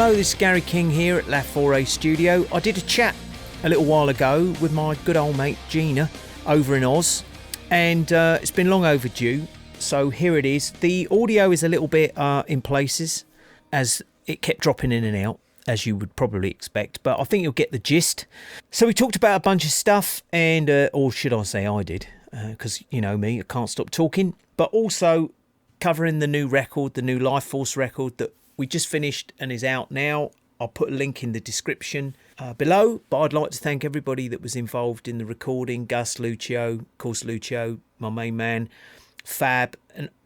Hello, this is Gary King here at La Foray Studio. I did a chat a little while ago with my good old mate Gina over in Oz, and it's been long overdue, so here it is. The audio is a little bit in places as it kept dropping in and out, as you would probably expect, but I think you'll get the gist. So we talked about a bunch of stuff, and or should I say I did, because you know me, I can't stop talking, but also covering the new record, the new Life Force record that we just finished and is out now. I'll put a link in the description below, but I'd like to thank everybody that was involved in the recording. Gus, Lucio, of course Lucio, my main man, Fab,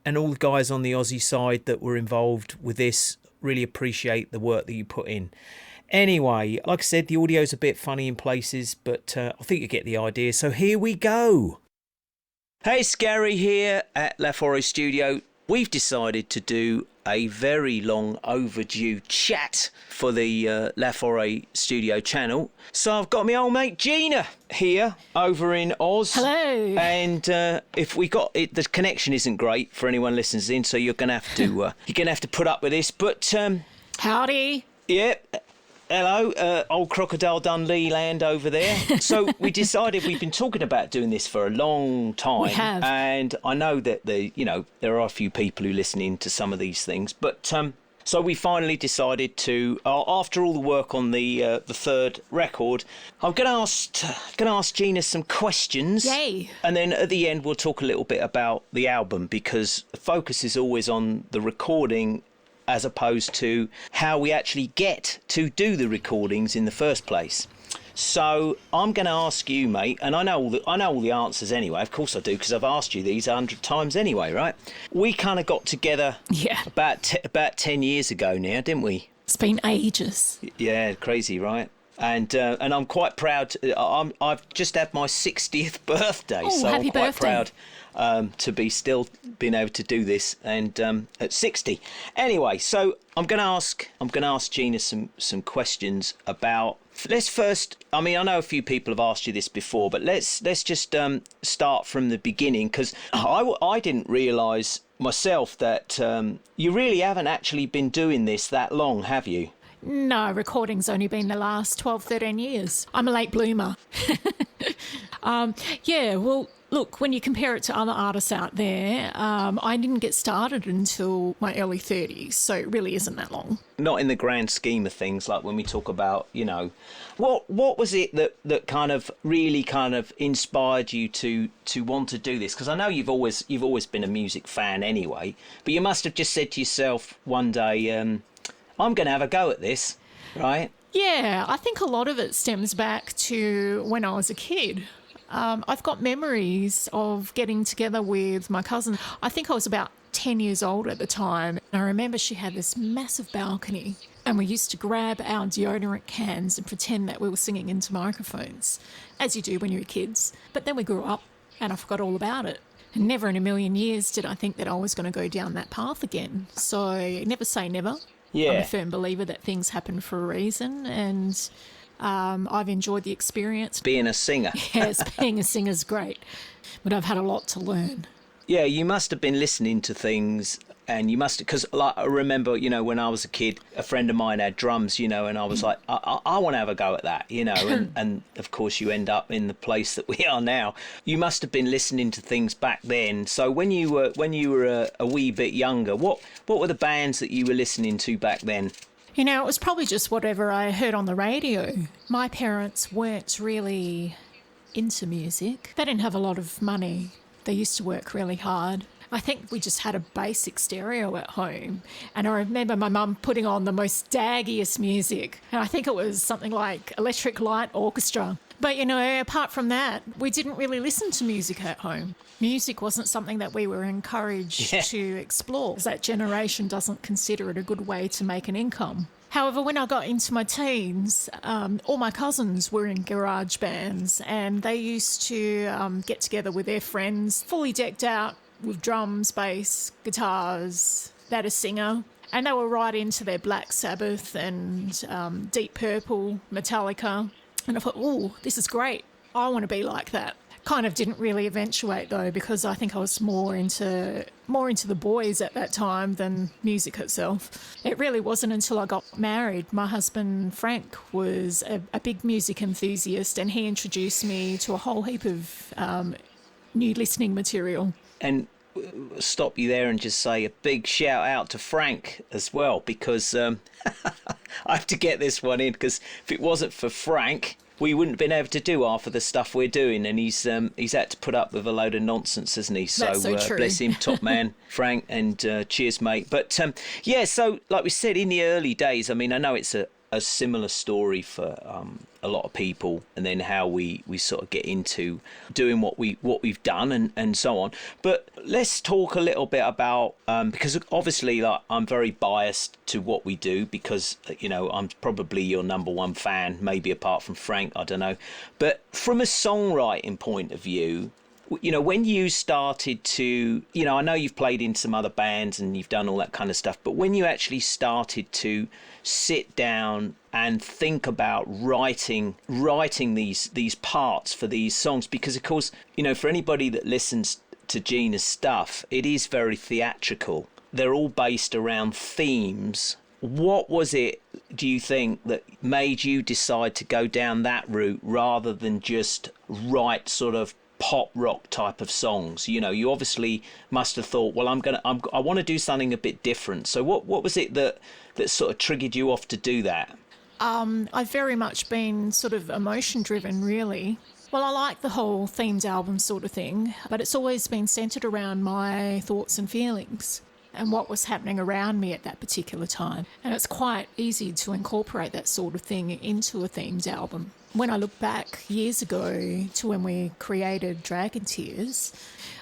and all the guys on the Aussie side that were involved with this. Really appreciate the work that you put in. Anyway, like I said, the audio's a bit funny in places, but I think you get the idea, so here we go. Hey, it's Gary here at La Foray Studio. We've decided to do a very long overdue chat for the La Foray Studio channel. So I've got my old mate Gina here over in Oz. Hello. And if we got it, the connection isn't great for anyone listening in, so you're gonna have to put up with this. But howdy. Yeah. Hello, old Crocodile Dundee land over there. So we decided we've been talking about doing this for a long time. We have. And I know that there are a few people who listen in to some of these things. But so we finally decided to, after all the work on the third record, I'm going to ask Gina some questions. Yay. And then at the end we'll talk a little bit about the album, because the focus is always on the recording as opposed to how we actually get to do the recordings in the first place. So I'm going to ask you, mate, and I know all the answers anyway. Of course I do, because I've asked you these 100 times anyway, right? We kind of got together about 10 years ago now, didn't we? It's been ages. Yeah, crazy, right? And I'm quite proud. I've just had my 60th birthday, so happy I'm quite birthday. proud to be still being able to do this, and at 60. Anyway, so I'm going to ask Gina some questions about. Let's first. I mean, I know a few people have asked you this before, but let's just start from the beginning, because I didn't realise myself that you really haven't actually been doing this that long, have you? No, recording's only been the last 12, 13 years. I'm a late bloomer. Yeah, well, look, when you compare it to other artists out there, I didn't get started until my early 30s, so it really isn't that long. Not in the grand scheme of things, like when we talk about, what was it that kind of really kind of inspired you to want to do this? Because I know you've always been a music fan anyway, but you must have just said to yourself one day, I'm going to have a go at this, right? Yeah, I think a lot of it stems back to when I was a kid. I've got memories of getting together with my cousin. I think I was about 10 years old at the time. I remember she had this massive balcony, and we used to grab our deodorant cans and pretend that we were singing into microphones, as you do when you're kids. But then we grew up and I forgot all about it. And never in a million years did I think that I was going to go down that path again. So never say never. Yeah. I'm a firm believer that things happen for a reason, and I've enjoyed the experience. Being a singer. Yes, being a singer's great, but I've had a lot to learn. Yeah, you must have been listening to things, and you must, because like, I remember, when I was a kid, a friend of mine had drums, and I was like, I want to have a go at that, and of course you end up in the place that we are now. You must have been listening to things back then. So when you were a wee bit younger, what were the bands that you were listening to back then? It was probably just whatever I heard on the radio. My parents weren't really into music. They didn't have a lot of money. They used to work really hard. I think we just had a basic stereo at home. And I remember my mum putting on the most daggiest music. And I think it was something like Electric Light Orchestra. But, apart from that, we didn't really listen to music at home. Music wasn't something that we were encouraged to explore, because that generation doesn't consider it a good way to make an income. However, when I got into my teens, all my cousins were in garage bands, and they used to get together with their friends, fully decked out with drums, bass, guitars. They had a singer, and they were right into their Black Sabbath and Deep Purple, Metallica. And I thought, oh, this is great. I want to be like that. Kind of didn't really eventuate though, because I think I was more into the boys at that time than music itself. It really wasn't until I got married. My husband Frank was a big music enthusiast, and he introduced me to a whole heap of new listening material. And stop you there and just say a big shout out to Frank as well, because I have to get this one in, because if it wasn't for Frank, we wouldn't have been able to do half of the stuff we're doing, and he's had to put up with a load of nonsense, hasn't he? So, That's so true. Bless him, top man, Frank, and cheers, mate. But yeah, so like we said, in the early days, I mean, I know it's a similar story for a lot of people, and then how we sort of get into doing what we've done and so on. But let's talk a little bit about because obviously, like, I'm very biased to what we do, because I'm probably your number one fan, maybe apart from Frank, I don't know. But from a songwriting point of view, when you started to, I know you've played in some other bands and you've done all that kind of stuff, but when you actually started to sit down and think about writing these parts for these songs, because of course, for anybody that listens to Gina's stuff, it is very theatrical. They're all based around themes. What was it, do you think, that made you decide to go down that route rather than just write sort of pop rock type of songs? You obviously must have thought, well, I want to do something a bit different. So what was it that sort of triggered you off to do that? I've very much been sort of emotion driven, really. Well, I like the whole themed album sort of thing, but it's always been centred around my thoughts and feelings and what was happening around me at that particular time. And it's quite easy to incorporate that sort of thing into a themed album. When I look back years ago to when we created Dragon Tears,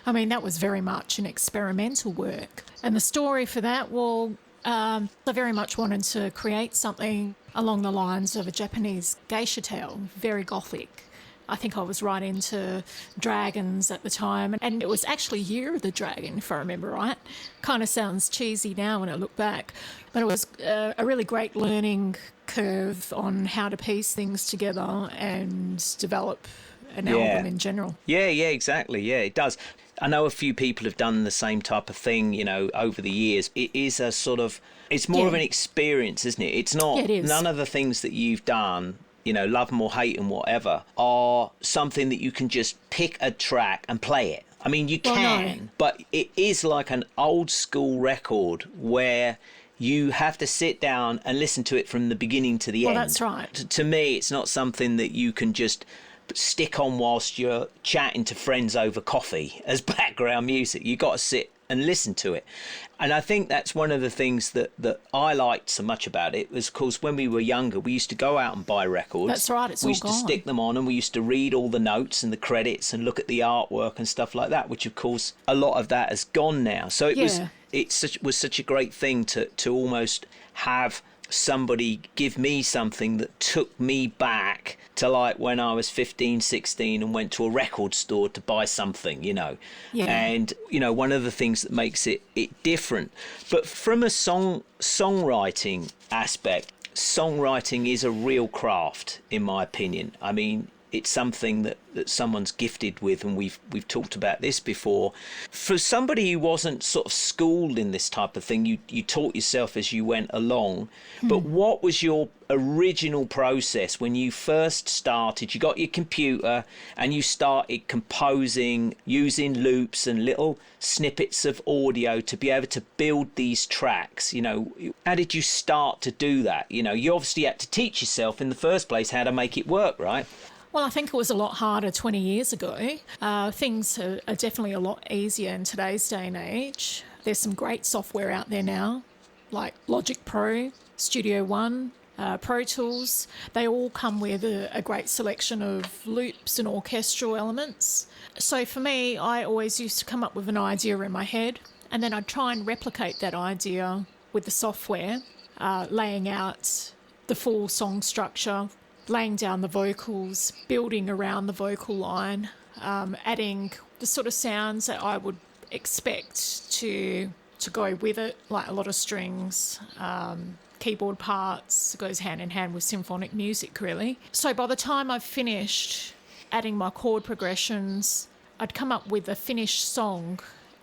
I mean, that was very much an experimental work. And the story for that, well, I very much wanted to create something along the lines of a Japanese geisha tale, very gothic. I think I was right into dragons at the time, and it was actually Year of the Dragon, if I remember right. Kind of sounds cheesy now when I look back, but it was a really great learning curve on how to piece things together and develop an album in general. Yeah, exactly. Yeah, it does. I know a few people have done the same type of thing, over the years. It is a sort of, it's more of an experience, isn't it? It's not, it is. None of the things that you've done, love them or hate them, whatever, are something that you can just pick a track and play it. I mean, you can, but it is like an old school record where you have to sit down and listen to it from the beginning to the end. Well, that's right. To me, it's not something that you can just stick on whilst you're chatting to friends over coffee as background music. You got to sit and listen to it. And I think that's one of the things that I liked so much about it was, of course, when we were younger, we used to go out and buy records. That's right, it's all gone. We used to stick them on, and we used to read all the notes and the credits and look at the artwork and stuff like that, which, of course, a lot of that has gone now. So it was such a great thing to almost have somebody give me something that took me back to like when I was 15, 16 and went to a record store to buy something, and one of the things that makes it different. But from a songwriting aspect, songwriting is a real craft, in my opinion. I mean, it's something that someone's gifted with, and we've talked about this before. For somebody who wasn't sort of schooled in this type of thing, you taught yourself as you went along. But what was your original process when you first started? You got your computer and you started composing using loops and little snippets of audio to be able to build these tracks. How did you start to do that? You obviously had to teach yourself in the first place how to make it work, right? Well, I think it was a lot harder 20 years ago. Things are definitely a lot easier in today's day and age. There's some great software out there now, like Logic Pro, Studio One, Pro Tools. They all come with a great selection of loops and orchestral elements. So for me, I always used to come up with an idea in my head, and then I'd try and replicate that idea with the software, laying out the full song structure, laying down the vocals, building around the vocal line, adding the sort of sounds that I would expect to go with it, like a lot of strings, keyboard parts. It goes hand in hand with symphonic music, really. So by the time I've finished adding my chord progressions, I'd come up with a finished song,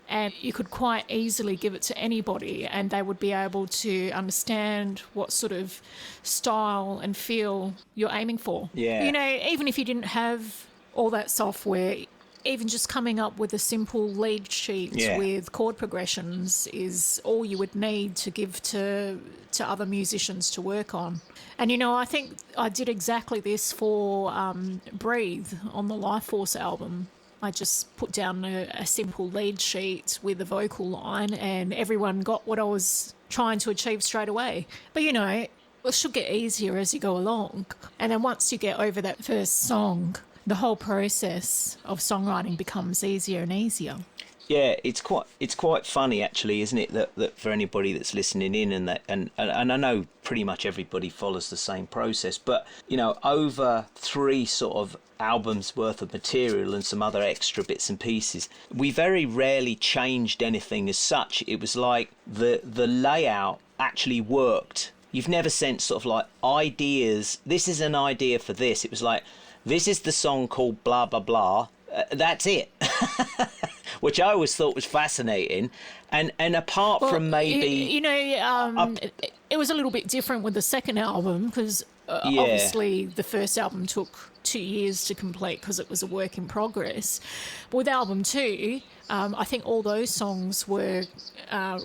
and you could quite easily give it to anybody and they would be able to understand what sort of style and feel you're aiming for. Yeah. You know, even if you didn't have all that software, even just coming up with a simple lead sheet with chord progressions is all you would need to give to other musicians to work on. And, you know, I think I did exactly this for Breathe on the Life Force album. I just put down a simple lead sheet with a vocal line and everyone got what I was trying to achieve straight away. But, you know, it should get easier as you go along. And then once you get over that first song, the whole process of songwriting becomes easier and easier. Yeah, it's quite funny actually, isn't it? That for anybody that's listening in and I know pretty much everybody follows the same process, but you know, over 3 sort of albums worth of material and some other extra bits and pieces, we very rarely changed anything as such. It was like the layout actually worked. You've never sent sort of like ideas. This is an idea for this. It was like, this is the song called blah blah blah. That's it. Which I always thought was fascinating, and apart from maybe it was a little bit different with the second album because obviously the first album took 2 years to complete because it was a work in progress. But with album 2, I think all those songs were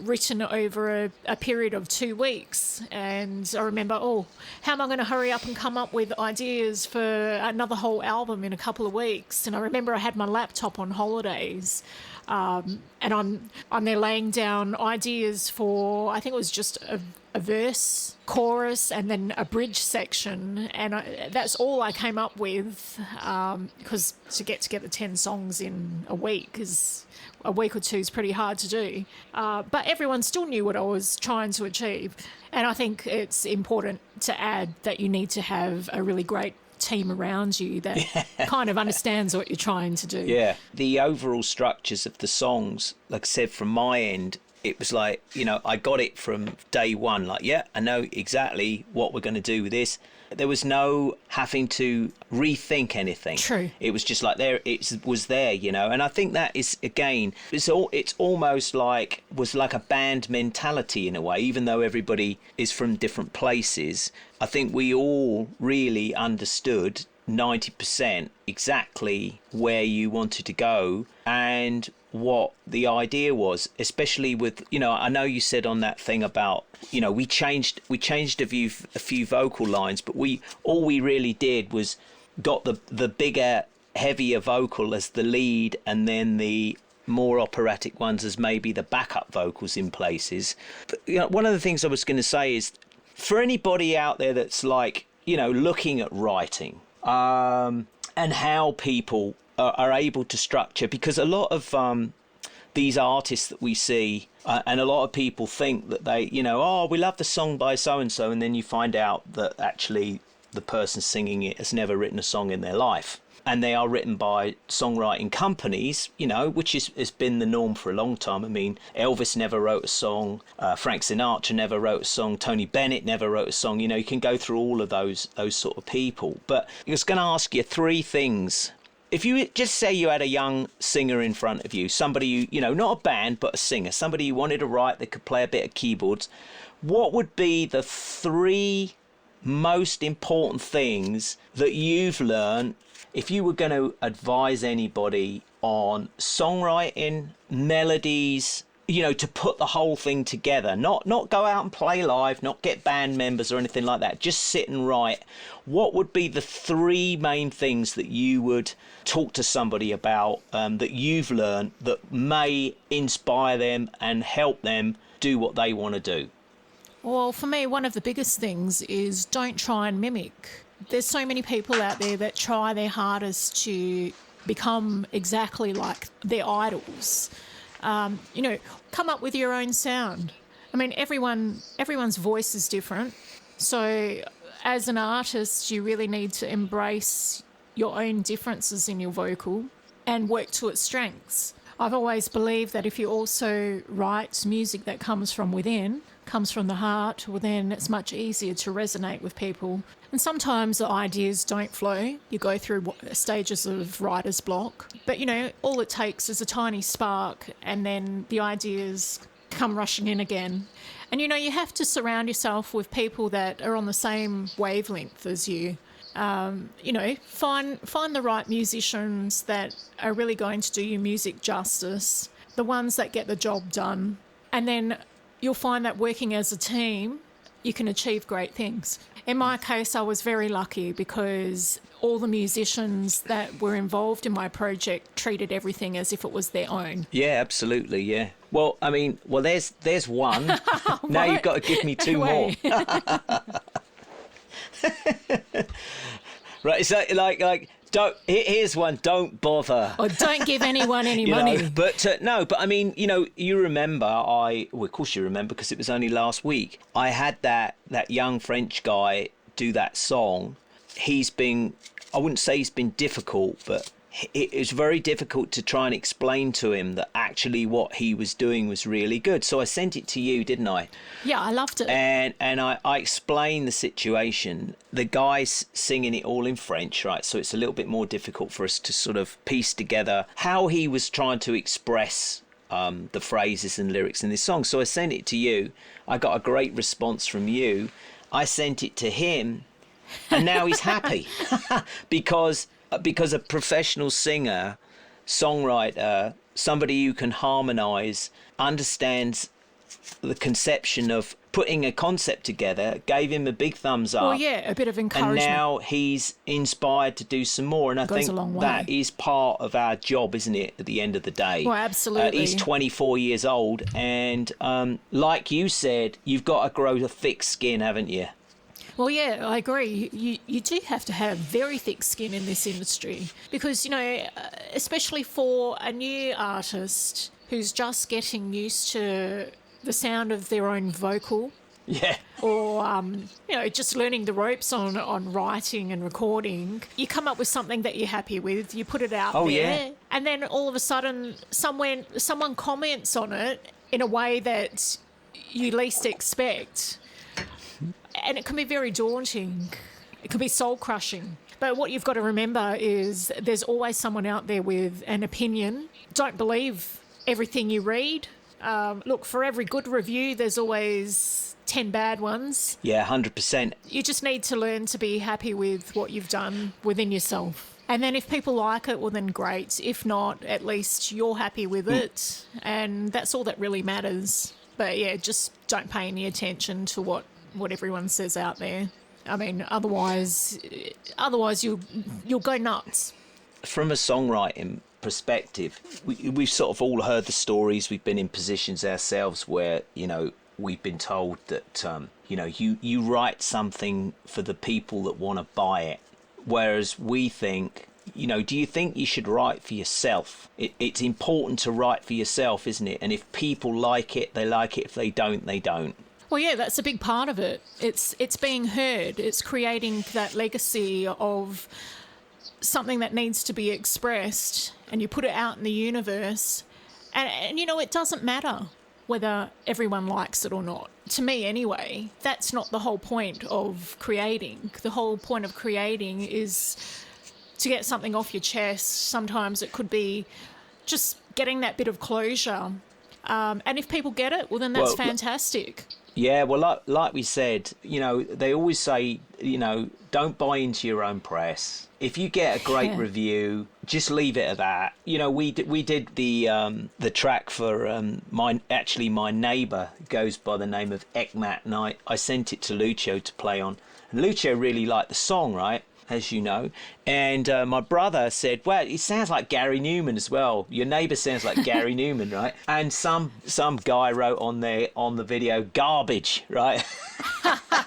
written over a period of 2 weeks, and I remember, how am I going to hurry up and come up with ideas for another whole album in a couple of weeks? And I remember I had my laptop on holidays, and I'm there laying down ideas for, I think it was just a verse, chorus, and then a bridge section, and that's all I came up with, because to get together 10 songs in a week is a week or two is pretty hard to do. But everyone still knew what I was trying to achieve, and I think it's important to add that you need to have a really great team around you that kind of understands what you're trying to do. Yeah, the overall structures of the songs, like I said, from my end, it was like, you know, I got it from day one, like, yeah, I know exactly what we're going to do with this. There was no having to rethink anything. True. It was just like it was there, you know. And I think that is, again, it's almost like, was like a band mentality in a way, even though everybody is from different places. I think we all really understood 90% exactly where you wanted to go and what the idea was, especially with, you know, I know you said on that thing about, you know, we changed a few vocal lines, but all we really did was got the bigger, heavier vocal as the lead, and then the more operatic ones as maybe the backup vocals in places. But, you know, one of the things I was going to say is, for anybody out there that's like, you know, looking at writing, and how people are able to structure, because a lot of these artists that we see, and a lot of people think that they, you know, we love the song by so-and-so, and then you find out that actually the person singing it has never written a song in their life. And they are written by songwriting companies, you know, which has been the norm for a long time. I mean, Elvis never wrote a song, Frank Sinatra never wrote a song, Tony Bennett never wrote a song. You know, you can go through all of those sort of people. But I was going to ask you 3 things. If you just say you had a young singer in front of you, somebody you know, not a band, but a singer, somebody you wanted to write that could play a bit of keyboards, what would be the 3 most important things that you've learned if you were going to advise anybody on songwriting, melodies, you know, to put the whole thing together, not go out and play live, not get band members or anything like that, just sit and write? What would be the 3 main things that you would talk to somebody about, that you've learned, that may inspire them and help them do what they want to do? Well, for me, one of the biggest things is don't try and mimic. There's so many people out there that try their hardest to become exactly like their idols. You know, come up with your own sound. I mean, everyone's voice is different. So as an artist, you really need to embrace your own differences in your vocal and work to its strengths. I've always believed that if you also write music that comes from within, comes from the heart, well, then it's much easier to resonate with people. And sometimes the ideas don't flow. You go through stages of writer's block. But, you know, all it takes is a tiny spark and then the ideas come rushing in again. And, you know, you have to surround yourself with people that are on the same wavelength as you. You know, find the right musicians that are really going to do your music justice, the ones that get the job done. And then you'll find that working as a team, you can achieve great things. In my case, I was very lucky because all the musicians that were involved in my project treated everything as if it was their own. Yeah, absolutely, yeah. Well, I mean, there's one. Now you've got to give me two more. Right, so like don't. Here's one. Don't bother. Or don't give anyone any money. Know, but but I mean, you know, you remember well, of course you remember because it was only last week. I had that young French guy do that song. I wouldn't say he's been difficult, but it was very difficult to try and explain to him that actually what he was doing was really good. So I sent it to you, didn't I? Yeah, I loved it. And I explained the situation. The guy's singing it all in French, right? So it's a little bit more difficult for us to sort of piece together how he was trying to express the phrases and lyrics in this song. So I sent it to you. I got a great response from you. I sent it to him, and now he's happy because a professional singer, songwriter, somebody who can harmonise, understands the conception of putting a concept together, gave him a big thumbs up. Well, yeah, a bit of encouragement. And now he's inspired to do some more. And I think that is part of our job, isn't it, at the end of the day? Well, absolutely. He's 24 years old. And like you said, you've got to grow a thick skin, haven't you? Well, yeah, I agree. You do have to have very thick skin in this industry because, you know, especially for a new artist who's just getting used to the sound of their own vocal. Yeah. Or, you know, just learning the ropes on writing and recording. You come up with something that you're happy with, you put it out there. Yeah. And then all of a sudden someone comments on it in a way that you least expect. And it can be very daunting. It can be soul-crushing. But what you've got to remember is there's always someone out there with an opinion. Don't believe everything you read. Look, for every good review, there's always 10 bad ones. Yeah, 100%. You just need to learn to be happy with what you've done within yourself. And then if people like it, well, then great. If not, at least you're happy with it. And that's all that really matters. But, yeah, just don't pay any attention to what everyone says out there. I mean, otherwise you'll go nuts. From a songwriting perspective, we've sort of all heard the stories. We've been in positions ourselves where, you know, we've been told that, you know, you write something for the people that want to buy it. Whereas we think, you know, do you think you should write for yourself? It's important to write for yourself, isn't it? And if people like it, they like it. If they don't, they don't. Well, yeah, that's a big part of it. It's being heard. It's creating that legacy of something that needs to be expressed, and you put it out in the universe. And you know, it doesn't matter whether everyone likes it or not. To me, anyway, that's not the whole point of creating. The whole point of creating is to get something off your chest. Sometimes it could be just getting that bit of closure. And if people get it, well, then that's fantastic. Yeah, well, like we said, you know, they always say, you know, don't buy into your own press. If you get a great review, just leave it at that. You know, we did the track for my neighbour goes by the name of Ekmat, and I sent it to Lucio to play on. And Lucio really liked the song, right? As you know, and my brother said, well, it sounds like Gary Newman as well. Your neighbour sounds like Gary Newman, right? And some guy wrote on the video, garbage, right?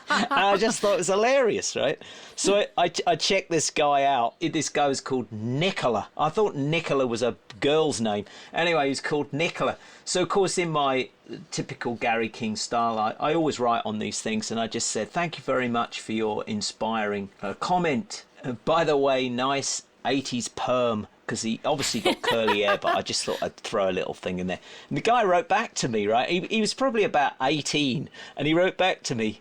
And I just thought it was hilarious, right? So I checked this guy out. This guy was called Nicola. I thought Nicola was a girl's name. Anyway, he was called Nicola. So, of course, in my typical Gary King style, I always write on these things, and I just said, thank you very much for your inspiring comment. By the way, nice 80s perm because he obviously got curly hair, but I just thought I'd throw a little thing in there. And the guy wrote back to me, right? He was probably about 18, and he wrote back to me,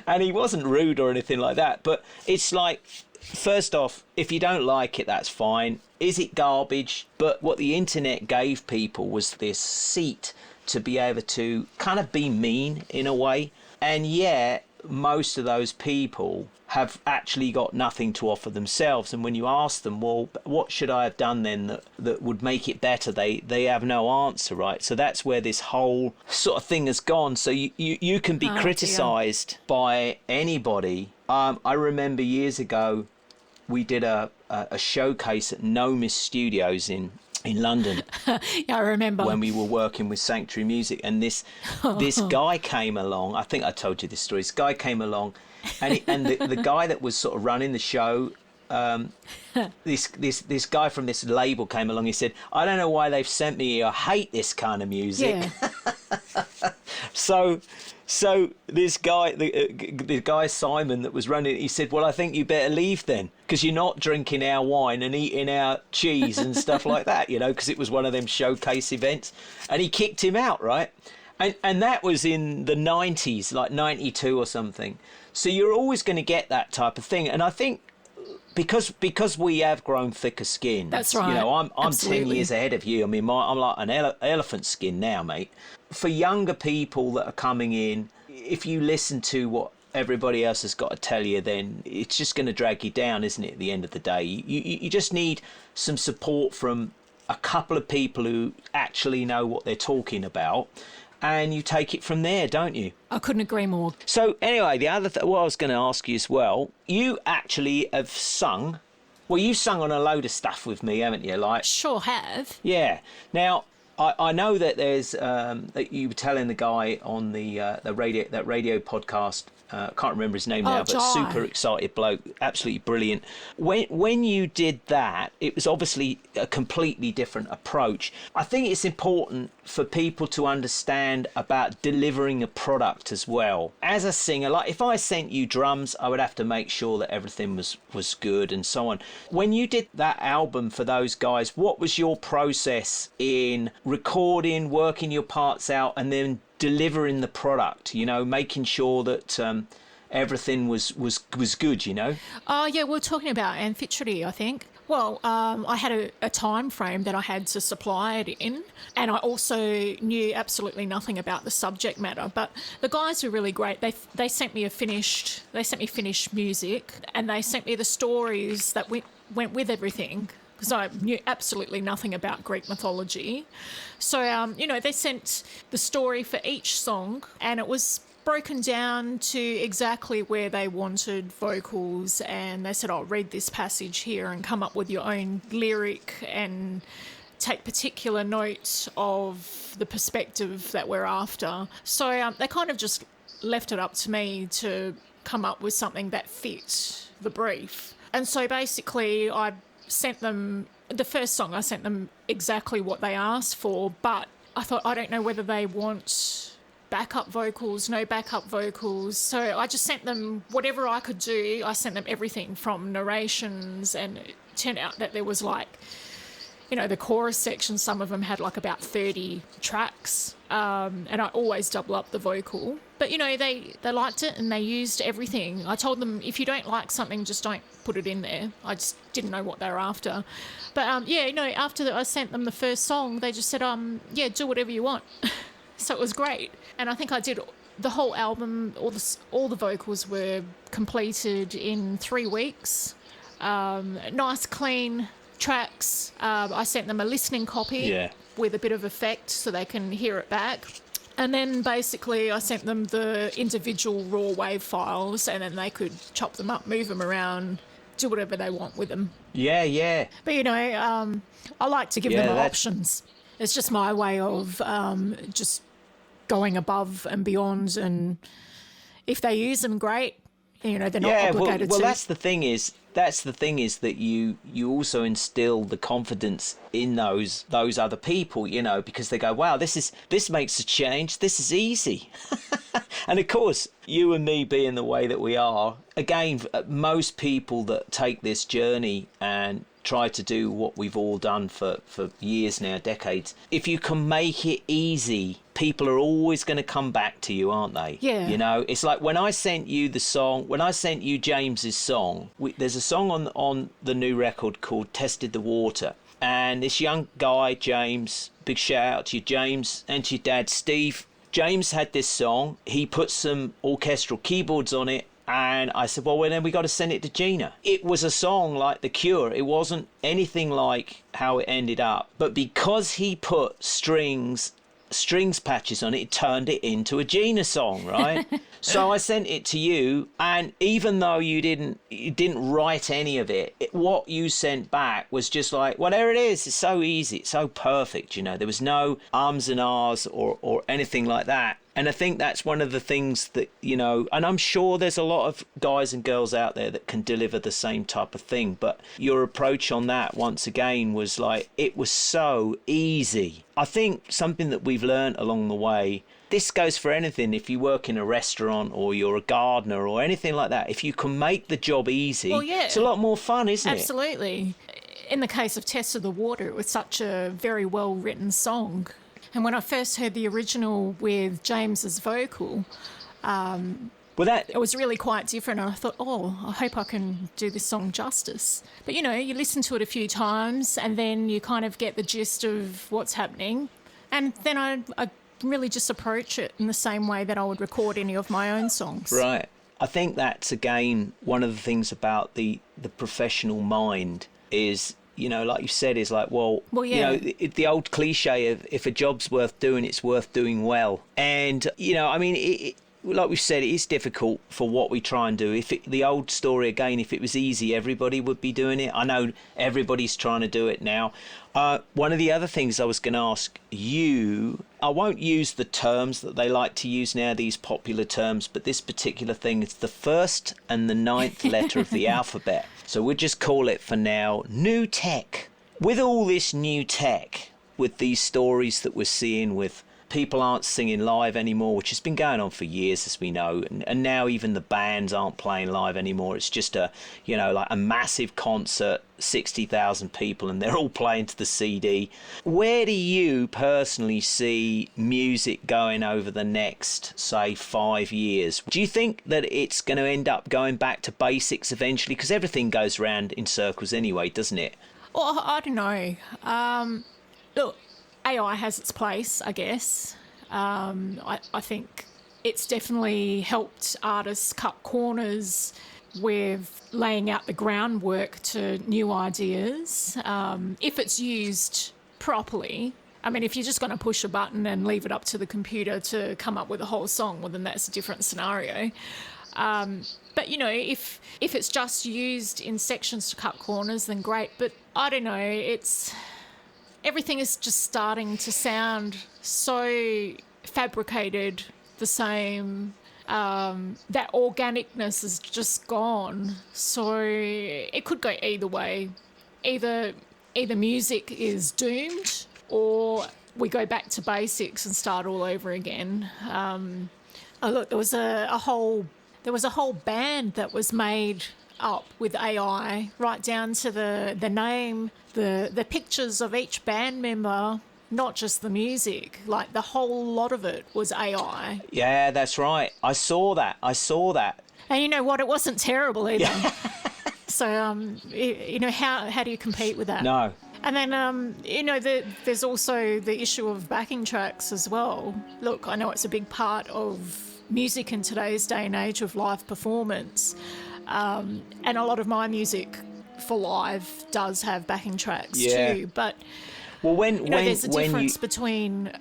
and he wasn't rude or anything like that. But it's like, first off, if you don't like it, that's fine. Is it garbage? But what the internet gave people was this seat to be able to kind of be mean in a way. And yeah, most of those people have actually got nothing to offer themselves. And when you ask them, well, what should I have done then that would make it better? They have no answer, right? So that's where this whole sort of thing has gone. So you can be criticised by anybody. I remember years ago, we did a showcase at Nomis Studios in London. Yeah, I remember. When we were working with Sanctuary Music, and this guy came along. I think I told you this story. This guy came along, and the guy that was sort of running the show, this guy from this label came along. He said, "I don't know why they've sent me here. I hate this kind of music." Yeah. So this guy, the guy Simon that was running it, he said, "Well, I think you better leave then, because you're not drinking our wine and eating our cheese and stuff like that, you know, because it was one of them showcase events." And he kicked him out, right? And that was in the 90s, like 92 or something. So you're always going to get that type of thing. And I think because we have grown thicker skin. That's right. You know, I'm Absolutely. 10 years ahead of you. I mean, I'm like an elephant skin now, mate. For younger people that are coming in, if you listen to what everybody else has got to tell you, then it's just going to drag you down, isn't it, at the end of the day? You just need some support from a couple of people who actually know what they're talking about, and you take it from there, don't you? I couldn't agree more. So anyway, the other what I was going to ask you as well, you actually have sung. Well, you've sung on a load of stuff with me, haven't you? Like, Sure have. yeah. Now, I know that there's that you were telling the guy on the radio podcast. Can't remember his name now, but Jai. super excited bloke, absolutely brilliant. When you did that, it was obviously a completely different approach. I think it's important for people to understand about delivering a product as well. As a singer, like if I sent you drums, I would have to make sure that everything was good and so on. When you did that album for those guys, what was your process in recording, working your parts out, and then delivering the product, you know, making sure that everything was good, you know? Oh, yeah, we're talking about Amphitrite, I think. Well, I had a time frame that I had to supply it in, and I also knew absolutely nothing about the subject matter. But the guys were really great. They sent me finished music, and they sent me the stories that went with everything, because I knew absolutely nothing about Greek mythology. So, they sent the story for each song, and it was broken down to exactly where they wanted vocals, and they said, "I'll read this passage here and come up with your own lyric and take particular note of the perspective that we're after." So they kind of just left it up to me to come up with something that fit the brief. And so basically I sent them the first song. I sent them exactly what they asked for, but I thought, I don't know whether they want backup vocals, no backup vocals. So I just sent them whatever I could do. I sent them everything from narrations, and it turned out that there was the chorus section, some of them had about 30 tracks, and I always double up the vocal. But, they liked it and they used everything. I told them, if you don't like something, just don't put it in there. I just didn't know what they were after. But, after I sent them the first song, they just said, do whatever you want. So it was great. And I think I did the whole album, all the vocals were completed in 3 weeks. Nice, clean tracks. I sent them a listening copy with a bit of effect so they can hear it back. And then basically I sent them the individual raw wave files, and then they could chop them up, move them around, do whatever they want with them. Yeah. But, I like to give them options. It's just my way of just going above and beyond, and if they use them, great. They're not obligated to. Well, that's the thing is that you also instill the confidence in those other people, because they go, wow, this makes a change. This is easy. And of course, you and me being the way that we are, again, most people that take this journey and try to do what we've all done for years now, decades, if you can make it easy, people are always going to come back to you, aren't they? Yeah. You know, it's like when I sent you the song, when I sent you James's song, there's a song on the new record called Tested the Water. And this young guy, James, big shout out to you, James, and to your dad, Steve. James had this song. He put some orchestral keyboards on it. And I said, well, then we got to send it to Gina. It was a song like The Cure. It wasn't anything like how it ended up. But because he put strings patches on it, it turned it into a Gina song, right? So I sent it to you, and even though you didn't write any of it, what you sent back was just like, well, there it is. It's so easy. It's so perfect, you know. There was no ums and ahs or anything like that. And I think that's one of the things that, you know, and I'm sure there's a lot of guys and girls out there that can deliver the same type of thing. But your approach on that, once again, was like, it was so easy. I think something that we've learned along the way, this goes for anything. If you work in a restaurant or you're a gardener or anything like that, if you can make the job easy, well, yeah, it's a lot more fun, isn't it? Absolutely. In the case of Test of the Water, it was such a very well-written song. And when I first heard the original with James's vocal, it was really quite different. And I thought, I hope I can do this song justice. But, you know, you listen to it a few times and then you kind of get the gist of what's happening. And then I really just approach it in the same way that I would record any of my own songs. Right. I think that's, again, one of the things about the professional mind is, you know, like you said, is like, well yeah, you know, the old cliche of if a job's worth doing, it's worth doing well. And, you know, I mean, like we said, it is difficult for what we try and do. The old story again, if it was easy, everybody would be doing it. I know everybody's trying to do it now. One of the other things I was going to ask you, I won't use the terms that they like to use now, these popular terms, but this particular thing is the first and the 9th letter of the alphabet. So we'll just call it for now new tech. With all this new tech, with these stories that we're seeing with people aren't singing live anymore, which has been going on for years, as we know, and now even the bands aren't playing live anymore. It's just a massive concert, 60,000 people, and they're all playing to the CD. Where do you personally see music going over the next, say, 5 years? Do you think that it's going to end up going back to basics eventually? Because everything goes round in circles anyway, doesn't it? Well, I don't know. Look, AI has its place, I guess. I think it's definitely helped artists cut corners with laying out the groundwork to new ideas. If it's used properly, I mean, if you're just going to push a button and leave it up to the computer to come up with a whole song, well, then that's a different scenario. But, you know, if it's just used in sections to cut corners, then great. But I don't know, everything is just starting to sound so fabricated, the same. That organicness is just gone. So it could go either way. Either music is doomed, or we go back to basics and start all over again. Look, there was a whole band that was made up with AI, right down to the name, the pictures of each band member, not just the music. Like, the whole lot of it was AI. Yeah, that's right. I saw that. And you know what? It wasn't terrible either. Yeah. So, you know, how do you compete with that? No. And then, you know, there's also the issue of backing tracks as well. Look, I know it's a big part of music in today's day and age of live performance. And a lot of my music for live does have backing tracks too. But there's a difference between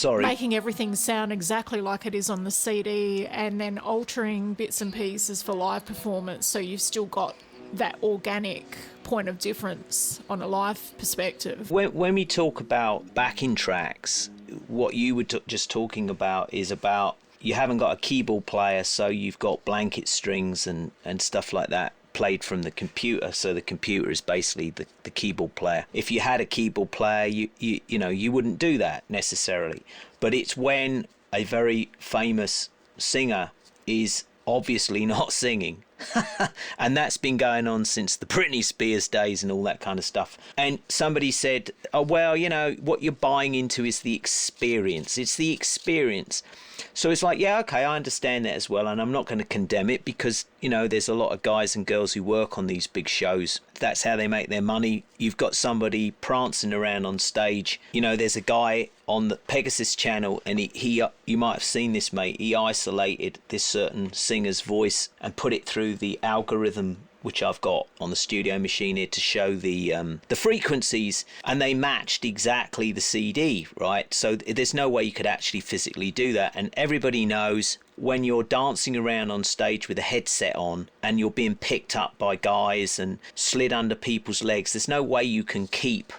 making everything sound exactly like it is on the CD and then altering bits and pieces for live performance, so you've still got that organic point of difference on a live perspective. When we talk about backing tracks, what you were just talking about is about you haven't got a keyboard player, so you've got blanket strings and stuff like that played from the computer. So the computer is basically the keyboard player. If you had a keyboard player, you wouldn't do that necessarily. But it's when a very famous singer is obviously not singing. And that's been going on since the Britney Spears days and all that kind of stuff. And somebody said, oh, well, you know, what you're buying into is the experience. It's the experience. So it's like, yeah, okay, I understand that as well. And I'm not going to condemn it because, you know, there's a lot of guys and girls who work on these big shows. That's how they make their money. You've got somebody prancing around on stage. You know, there's a guy on the Pegasus channel, and he you might have seen this, mate. He isolated this certain singer's voice and put it through the algorithm, which I've got on the studio machine here, to show the frequencies, and they matched exactly the CD, right? So there's no way you could actually physically do that. And everybody knows when you're dancing around on stage with a headset on and you're being picked up by guys and slid under people's legs, there's no way you can keep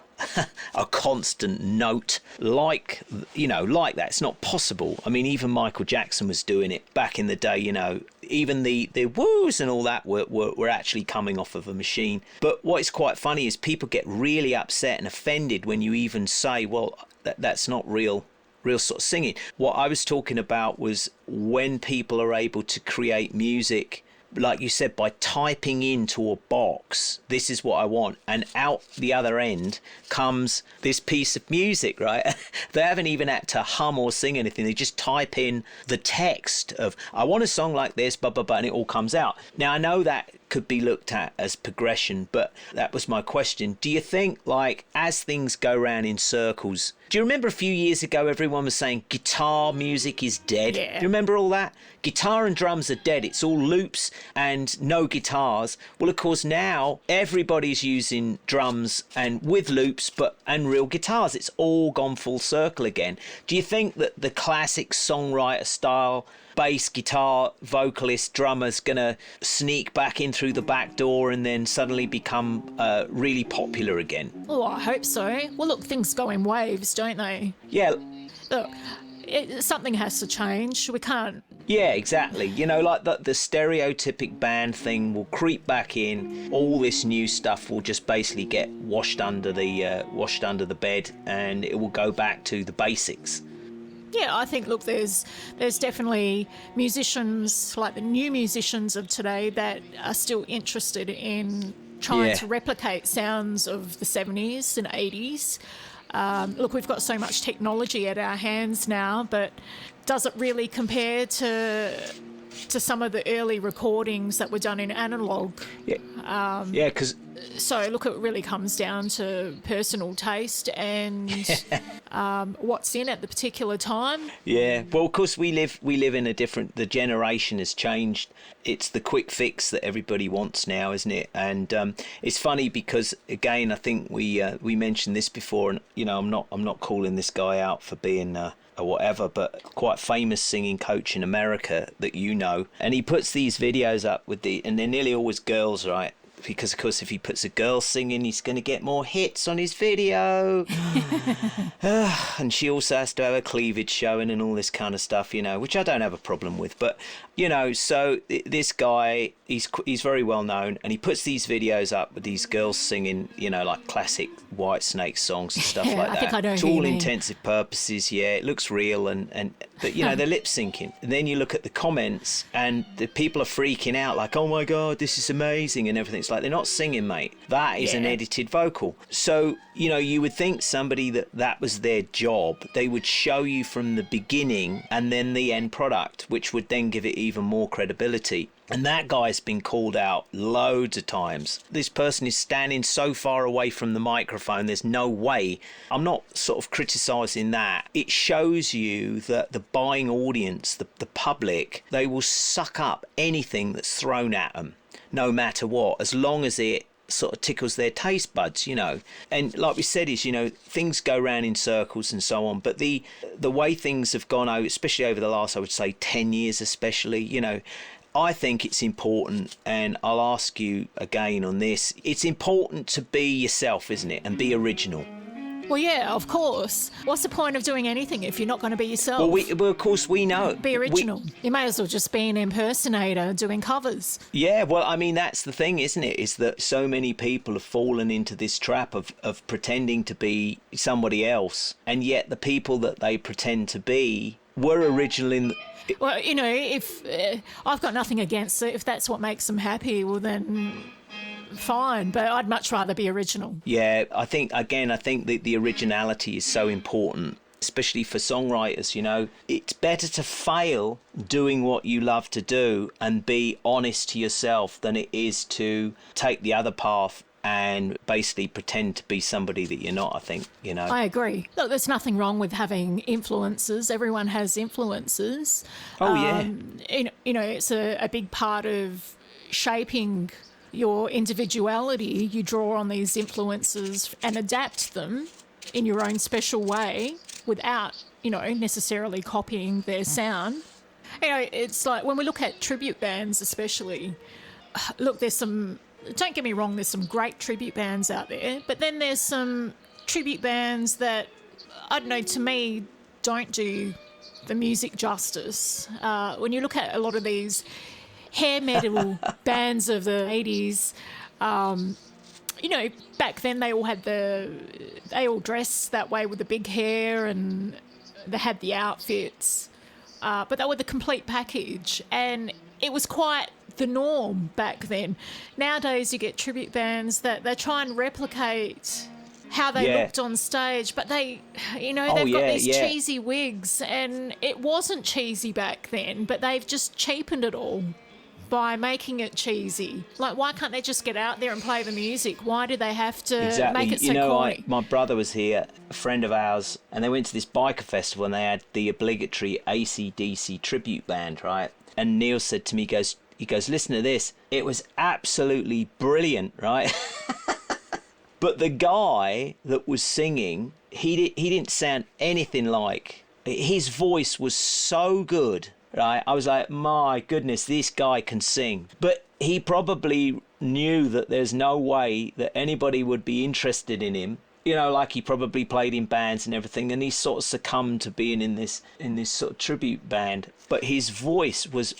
a constant note like that. It's not possible. I mean, even Michael Jackson was doing it back in the day, you know. Even the woos and all that were actually coming off of a machine. But what is quite funny is people get really upset and offended when you even say, well, that's not real sort of singing. What I was talking about was when people are able to create music, like you said, by typing into a box, this is what I want, and out the other end comes this piece of music, right? They haven't even had to hum or sing anything. They just type in the text of, I want a song like this, blah, blah, blah, and it all comes out. Now, I know that could be looked at as progression, but that was my question. Do you think, like, as things go round in circles, do you remember a few years ago everyone was saying guitar music is dead? Yeah. Do you remember all that? Guitar and drums are dead. It's all loops and no guitars. Well, of course, now everybody's using drums and with loops and real guitars. It's all gone full circle again. Do you think that the classic songwriter style bass, guitar, vocalist, drummer's gonna sneak back in through the back door and then suddenly become really popular again? Oh, I hope so. Well, look, things go in waves, don't they? Yeah. Look, something has to change. We can't. Yeah, exactly. You know, like the stereotypic band thing will creep back in. All this new stuff will just basically get washed under the bed, and it will go back to the basics. Yeah, I think, look, there's definitely musicians, like the new musicians of today, that are still interested in trying to replicate sounds of the 70s and 80s. Look, we've got so much technology at our hands now, but does it really compare to some of the early recordings that were done in analogue? Yeah. Because so, look, it really comes down to personal taste and what's in at the particular time. Yeah, well, of course, we live in the generation has changed. It's the quick fix that everybody wants now, isn't it? And it's funny because, again, I think we mentioned this before, and you know, I'm not calling this guy out for being or whatever, but quite famous singing coach in America that you know, and he puts these videos up and they're nearly always girls, right? Because, of course, if he puts a girl singing, he's going to get more hits on his video. And she also has to have her cleavage showing and all this kind of stuff, you know, which I don't have a problem with. But, you know, so this guy, he's very well known, and he puts these videos up with these girls singing, you know, like classic White Snake songs and stuff like that. I think I know. To all intensive purposes, yeah, it looks real, but, you know, they're lip syncing. And then you look at the comments, and the people are freaking out, like, oh my God, this is amazing, and everything. It's like, they're not singing, mate. That is an edited vocal. So, you know, you would think somebody that was their job, they would show you from the beginning and then the end product, which would then give it even more credibility. And that guy's been called out loads of times. This person is standing so far away from the microphone, there's no way. I'm not sort of criticising that. It shows you that the buying audience, the public, they will suck up anything that's thrown at them, no matter what, as long as it sort of tickles their taste buds, you know. And like we said, is, you know, things go round in circles and so on, but the way things have gone out, especially over the last, I would say 10 years especially, you know, I think it's important, and I'll ask you again on this, it's important to be yourself, isn't it, and be original. Well, yeah, of course. What's the point of doing anything if you're not going to be yourself? Well, of course, we know. Be original. You may as well just be an impersonator doing covers. Yeah, well, I mean, that's the thing, isn't it? Is that so many people have fallen into this trap of pretending to be somebody else, and yet the people that they pretend to be were original in... Well, you know, if I've got nothing against it, if that's what makes them happy, well then fine, but I'd much rather be original. Yeah, I think that the originality is so important, especially for songwriters, you know. It's better to fail doing what you love to do and be honest to yourself than it is to take the other path and basically pretend to be somebody that you're not, I think, you know. I agree. Look, there's nothing wrong with having influences. Everyone has influences. Oh, yeah. You know, it's a big part of shaping your individuality. You draw on these influences and adapt them in your own special way without, you know, necessarily copying their sound. You know, it's like when we look at tribute bands especially, look, don't get me wrong, there's some great tribute bands out there, but then there's some tribute bands that, I don't know, to me, don't do the music justice. When you look at a lot of these hair metal bands of the 80s, you know, back then they all dressed that way with the big hair and they had the outfits, but they were the complete package, and it was quite the norm back then. Nowadays you get tribute bands that they try and replicate how they looked on stage, but they've got these cheesy wigs, and it wasn't cheesy back then, but they've just cheapened it all by making it cheesy. Like, why can't they just get out there and play the music? Why do they have to make it so corny? My brother was here, a friend of ours, and they went to this biker festival and they had the obligatory AC/DC tribute band, right? And Neil said to me, he goes, listen to this. It was absolutely brilliant, right? But the guy that was singing, he didn't sound anything like... His voice was so good, right? I was like, my goodness, this guy can sing. But he probably knew that there's no way that anybody would be interested in him. You know, like he probably played in bands and everything, and he sort of succumbed to being in this sort of tribute band. But his voice was...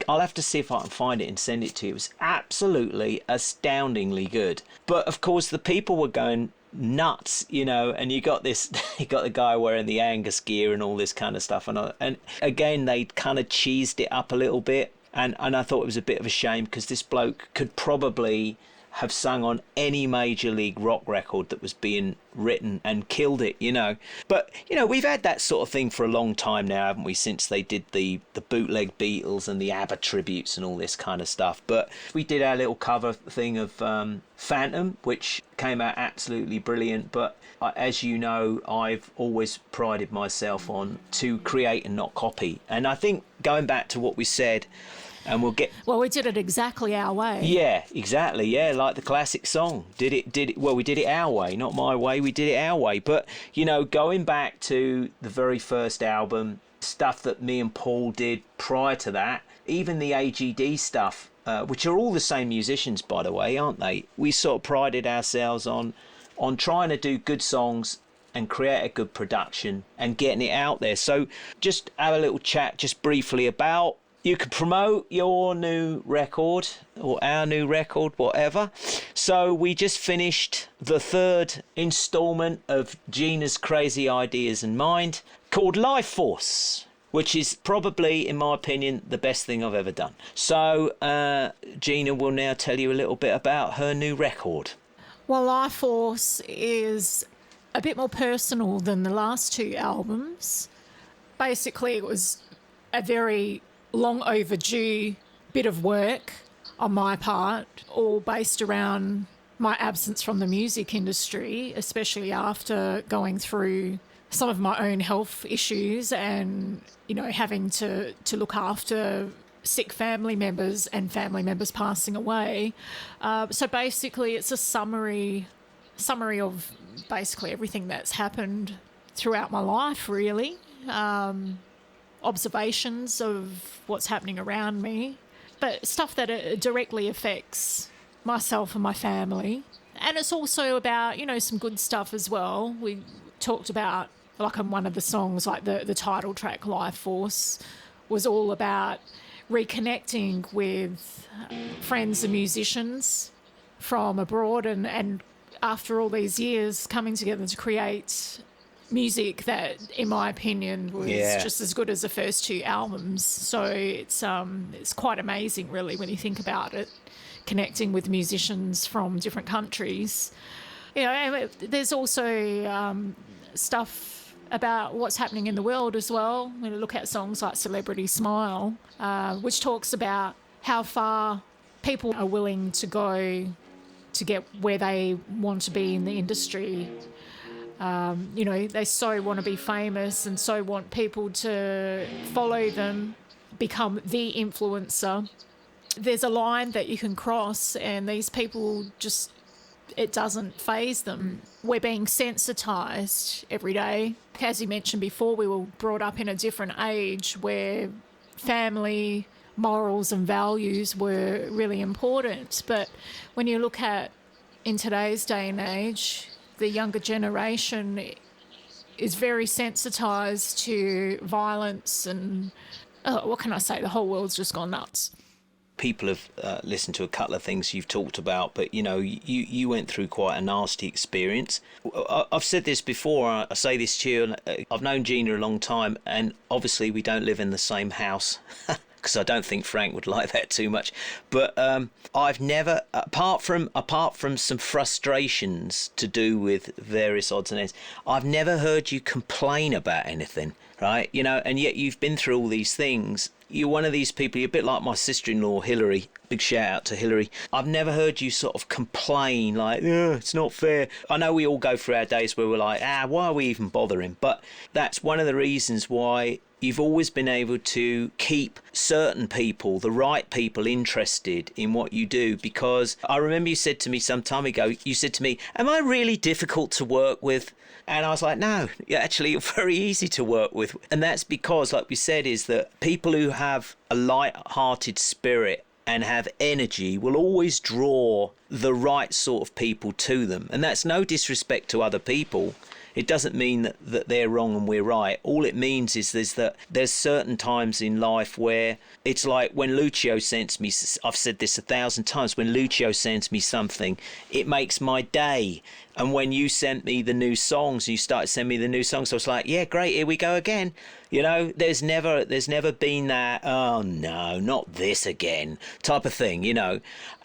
I'll have to see if I can find it and send it to you. It was absolutely astoundingly good. But of course, the people were going nuts, you know, and you got the guy wearing the Angus gear and all this kind of stuff. And again, they kind of cheesed it up a little bit. And I thought it was a bit of a shame, because this bloke could probably have sung on any major league rock record that was being written and killed it, you know. But, you know, we've had that sort of thing for a long time now, haven't we, since they did the bootleg Beatles and the ABBA tributes and all this kind of stuff. But we did our little cover thing of Phantom, which came out absolutely brilliant. But as you know, I've always prided myself on to create and not copy. And I think, going back to what we said, and we did it exactly our way. Yeah, exactly. Yeah, like the classic song. Well, we did it our way, not my way. We did it our way. But, you know, going back to the very first album, stuff that me and Paul did prior to that, even the AGD stuff, which are all the same musicians, by the way, aren't they? We sort of prided ourselves on trying to do good songs and create a good production and getting it out there. So just have a little chat just briefly about... You could promote your new record or our new record, whatever. So we just finished the third instalment of Gina's Crazy Ideas and Mind, called Life Force, which is probably, in my opinion, the best thing I've ever done. So Gina will now tell you a little bit about her new record. Well, Life Force is a bit more personal than the last two albums. Basically, it was a very long overdue bit of work on my part, all based around my absence from the music industry, especially after going through some of my own health issues and, you know, having to look after sick family members and family members passing away. So basically it's a summary of basically everything that's happened throughout my life, really. Observations of what's happening around me, but stuff that directly affects myself and my family. And it's also about, you know, some good stuff as well. We talked about, like on one of the songs, like the title track, Life Force, was all about reconnecting with friends and musicians from abroad and after all these years coming together to create music that, in my opinion, was just as good as the first two albums. So it's quite amazing, really, when you think about it, connecting with musicians from different countries. And there's also stuff about what's happening in the world as well. When you look at songs like Celebrity Smile, which talks about how far people are willing to go to get where they want to be in the industry. They so want to be famous and so want people to follow them, become the influencer. There's a line that you can cross, and these people just, it doesn't faze them. We're being sensitised every day. As you mentioned before, we were brought up in a different age where family, morals and values were really important. But when you look at, in today's day and age, the younger generation is very sensitised to violence and, what can I say, the whole world's just gone nuts. People have listened to a couple of things you've talked about, but you went through quite a nasty experience. I've said this before, I say this to you, I've known Gina a long time, and obviously we don't live in the same house, because I don't think Frank would like that too much. But I've never, apart from some frustrations to do with various odds and ends, I've never heard you complain about anything, right? And yet you've been through all these things. You're one of these people, you're a bit like my sister-in-law, Hillary. Big shout out to Hillary. I've never heard you sort of complain like, it's not fair. I know we all go through our days where we're like, why are we even bothering? But that's one of the reasons why you've always been able to keep certain people, the right people, interested in what you do. Because I remember you said to me some time ago, you said to me, am I really difficult to work with? And I was like, no, actually, you're very easy to work with. And that's because, like we said, is that people who have a light-hearted spirit and have energy will always draw the right sort of people to them. And that's no disrespect to other people. It doesn't mean that they're wrong and we're right. All it means is that there's certain times in life where it's like when Lucio sends me, I've said this 1,000 times, when Lucio sends me something, it makes my day. And when you sent me the new songs, you started sending me the new songs, I was like, yeah, great, here we go again. There's never been that, oh no, not this again type of thing,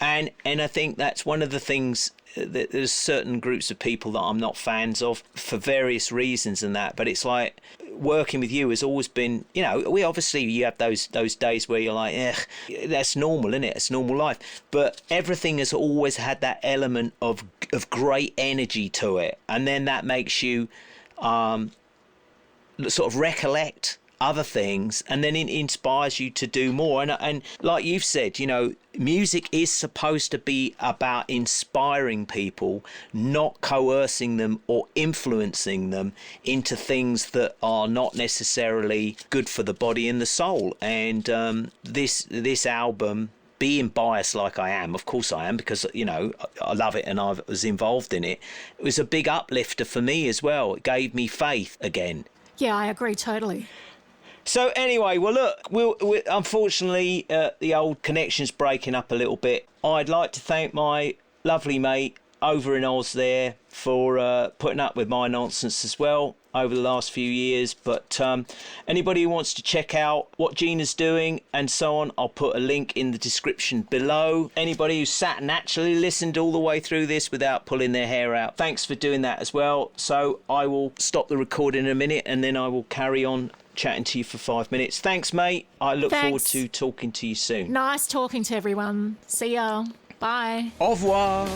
And I think that's one of the things. There's certain groups of people that I'm not fans of for various reasons and that, but it's like working with you has always been, you have those days where you're like, that's normal, isn't it? It's normal life. But everything has always had that element of great energy to it. And then that makes you sort of recollect other things, and then it inspires you to do more. And like you've said, music is supposed to be about inspiring people, not coercing them or influencing them into things that are not necessarily good for the body and the soul. And this album, being biased like I am, of course I am, because I love it and I was involved in it, it was a big uplifter for me as well. It gave me faith again. Yeah, I agree totally. So anyway, well, look, unfortunately, the old connection's breaking up a little bit. I'd like to thank my lovely mate over in Oz there for putting up with my nonsense as well over the last few years. But anybody who wants to check out what Gina's doing and so on, I'll put a link in the description below. Anybody who sat and actually listened all the way through this without pulling their hair out, thanks for doing that as well. So I will stop the recording in a minute and then I will carry on chatting to you for 5 minutes. Thanks, mate. I look forward to talking to you soon. Nice talking to everyone. See ya. Bye. Au revoir.